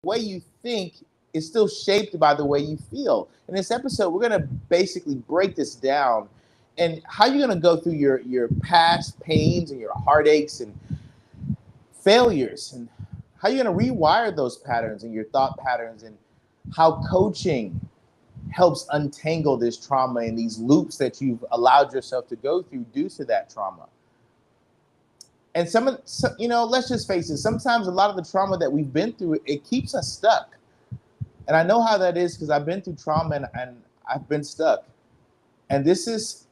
way you think is still shaped by the way you feel. In this episode, we're gonna basically break this down and how you're gonna go through your past pains and your heartaches and failures and how you're gonna rewire those patterns and your thought patterns and how coaching helps untangle this trauma and these loops that you've allowed yourself to go through due to that trauma. And let's just face it, sometimes a lot of the trauma that we've been through, it keeps us stuck. And I know how that is because I've been through trauma and I've been stuck. And this is,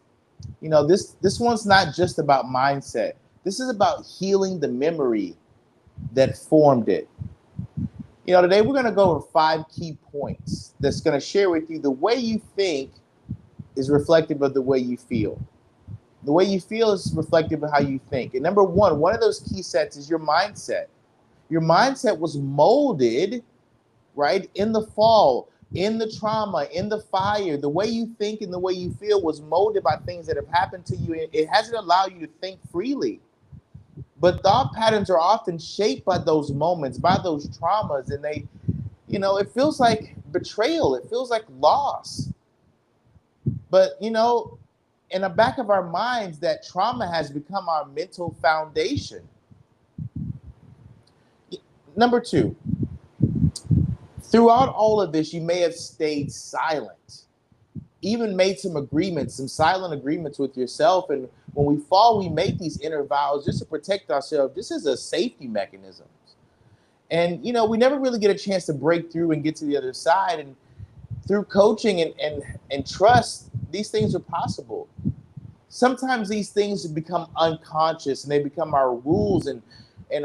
this one's not just about mindset. This is about healing the memory that formed it. Today we're going to go over 5 key points that's going to share with you the way you think is reflective of the way you feel. The way you feel is reflective of how you think. And number one of those key sets is your mindset. Your mindset was molded, right, in the fall, in the trauma, in the fire. The way you think and the way you feel was molded by things that have happened to you. It hasn't allowed you to think freely. But thought patterns are often shaped by those moments, by those traumas, and it feels like betrayal. It feels like loss. But, in the back of our minds, that trauma has become our mental foundation. Number 2, throughout all of this, you may have stayed silent, even made some silent agreements with yourself. And when we fall, we make these inner vows just to protect ourselves. This is a safety mechanism. And, we never really get a chance to break through and get to the other side. And through coaching and trust, these things are possible. Sometimes these things become unconscious and they become our rules and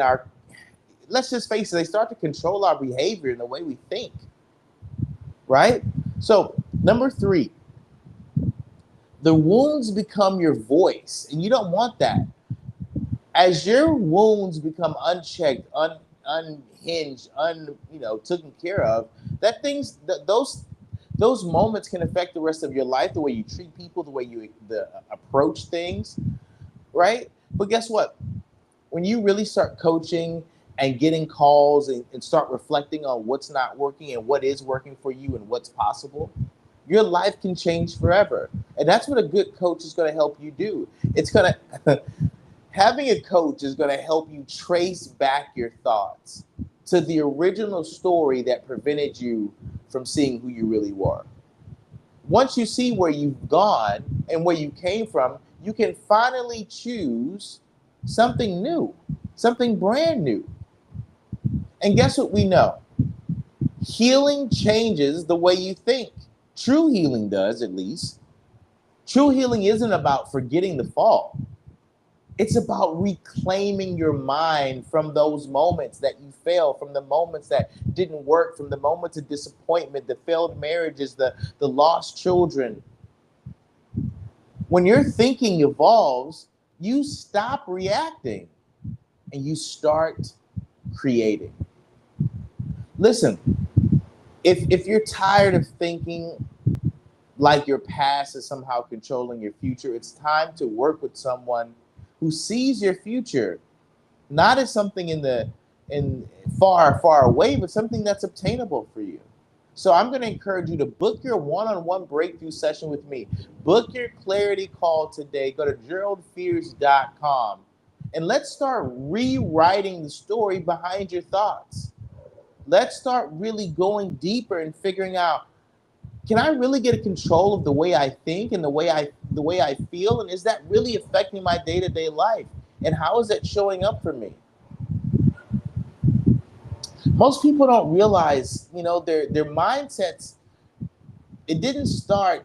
our, let's just face it, they start to control our behavior and the way we think, right? So, number 3, the wounds become your voice, and you don't want that. As your wounds become unchecked, unhinged, taken care of, those moments can affect the rest of your life, the way you treat people, the way you approach things, right? But guess what? When you really start coaching and getting calls and start reflecting on what's not working and what is working for you and what's possible, your life can change forever. And that's what a good coach is going to help you do. Having a coach is going to help you trace back your thoughts to the original story that prevented you from seeing who you really were. Once you see where you've gone and where you came from, you can finally choose something new, something brand new. And guess what we know? Healing changes the way you think. True healing does, at least. True healing isn't about forgetting the fall. It's about reclaiming your mind from those moments that you failed, from the moments that didn't work, from the moments of disappointment, the failed marriages, the lost children. When your thinking evolves, you stop reacting and you start creating. Listen, if you're tired of thinking like your past is somehow controlling your future, it's time to work with someone who sees your future not as something in far away, but something that's obtainable for you. So I'm going to encourage you to book your one-on-one breakthrough session with me. Book your clarity call today. Go to GeraldFears.com and let's start rewriting the story behind your thoughts. Let's start really going deeper and figuring out, can I really get a control of the way I think and the way I feel? And is that really affecting my day-to-day life? And how is that showing up for me? Most people don't realize, their mindsets, it didn't start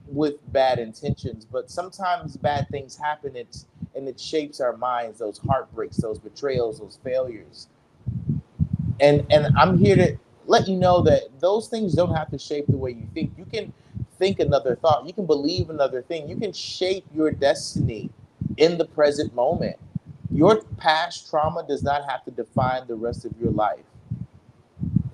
with bad intentions, but sometimes bad things happen and it shapes our minds, those heartbreaks, those betrayals, those failures. And I'm here to let you know that those things don't have to shape the way you think. You can think another thought. You can believe another thing. You can shape your destiny in the present moment. Your past trauma does not have to define the rest of your life.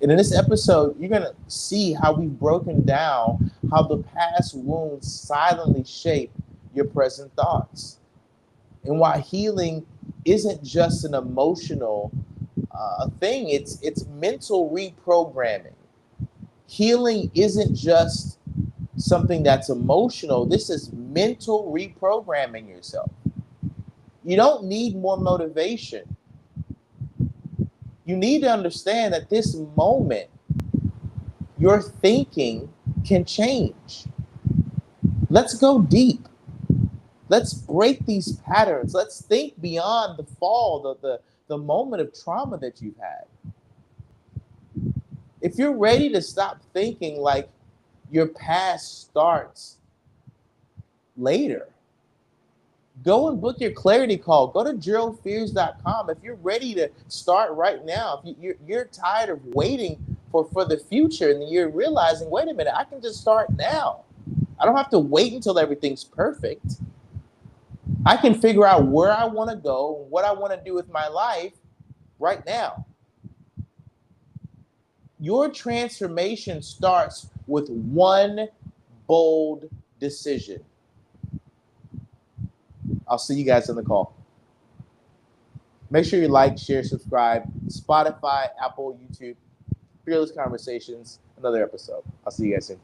And in this episode, you're going to see how we've broken down how the past wounds silently shape your present thoughts. And why healing isn't just an emotional thing. It's mental reprogramming. Healing isn't just something that's emotional. This is mental reprogramming yourself. You don't need more motivation. You need to understand that this moment, your thinking can change. Let's go deep. Let's break these patterns. Let's think beyond the fall, the moment of trauma that you've had. If you're ready to stop thinking like your past starts later, go and book your clarity call. Go to geraldfears.com. If you're ready to start right now, if you're tired of waiting for the future and you're realizing, wait a minute, I can just start now. I don't have to wait until everything's perfect. I can figure out where I want to go, what I want to do with my life right now. Your transformation starts with one bold decision. I'll see you guys on the call. Make sure you like, share, subscribe. Spotify, Apple, YouTube. Fearless Conversations, another episode. I'll see you guys soon.